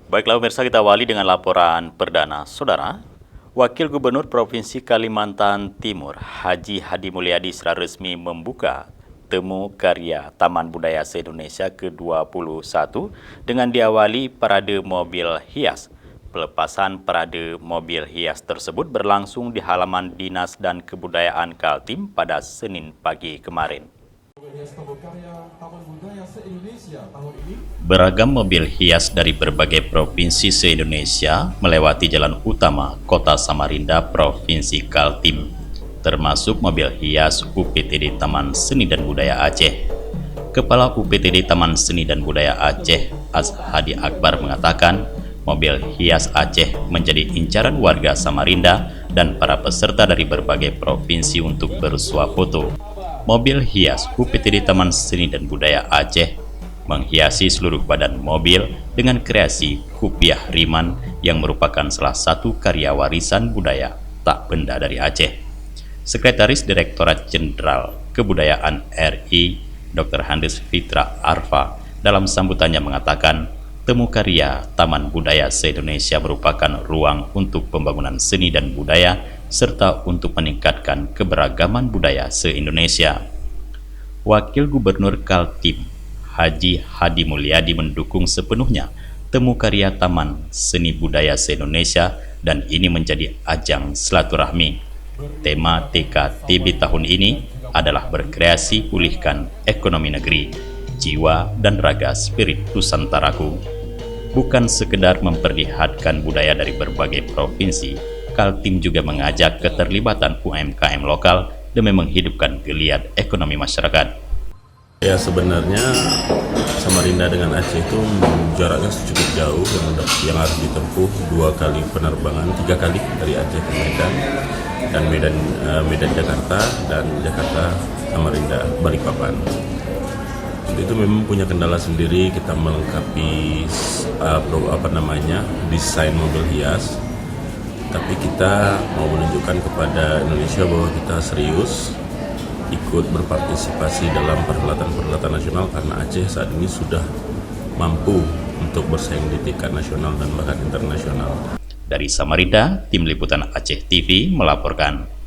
Baiklah pemirsa, kita awali dengan laporan perdana. Saudara, Wakil Gubernur Provinsi Kalimantan Timur, Haji Hadi Mulyadi secara resmi membuka Temu Karya Taman Budaya se-Indonesia ke-21 dengan diawali parade mobil hias. Pelepasan parade mobil hias tersebut berlangsung di halaman Dinas dan Kebudayaan Kaltim pada Senin pagi kemarin. Beragam mobil hias dari berbagai provinsi se-Indonesia melewati jalan utama Kota Samarinda, Provinsi Kaltim, termasuk mobil hias UPTD Taman Seni dan Budaya Aceh. Kepala UPTD Taman Seni dan Budaya Aceh, Hadi Akbar mengatakan, mobil hias Aceh menjadi incaran warga Samarinda dan para peserta dari berbagai provinsi untuk bersuah foto. Mobil hias UPTD Taman Seni dan Budaya Aceh menghiasi seluruh badan mobil dengan kreasi Kupiah Riman yang merupakan salah satu karya warisan budaya tak benda dari Aceh. Sekretaris Direktorat Jenderal Kebudayaan RI, Dr. Handes Fitra Arfa, dalam sambutannya mengatakan, Temu Karya Taman Budaya se-Indonesia merupakan ruang untuk pembangunan seni dan budaya serta untuk meningkatkan keberagaman budaya se-Indonesia. Wakil Gubernur Kaltim, Haji Hadi Mulyadi mendukung sepenuhnya Temu Karya Taman Seni Budaya se-Indonesia dan ini menjadi ajang silaturahmi. Tema TKTB tahun ini adalah berkreasi pulihkan ekonomi negeri, jiwa dan raga spirit Nusantaraku. Bukan sekedar memperlihatkan budaya dari berbagai provinsi, Kaltim juga mengajak keterlibatan UMKM lokal demi menghidupkan geliat ekonomi masyarakat. Ya, sebenarnya Samarinda dengan Aceh itu jaraknya cukup jauh yang harus ditempuh 2 kali penerbangan, 3 kali dari Aceh ke Medan dan Medan Jakarta dan Jakarta Samarinda Balikpapan. Itu memang punya kendala sendiri, kita melengkapi desain mobil hias, tapi kita mau menunjukkan kepada Indonesia bahwa kita serius ikut berpartisipasi dalam perhelatan nasional karena Aceh saat ini sudah mampu untuk bersaing di tingkat nasional dan bahkan internasional. Dari Samarinda, Tim Liputan Aceh TV melaporkan.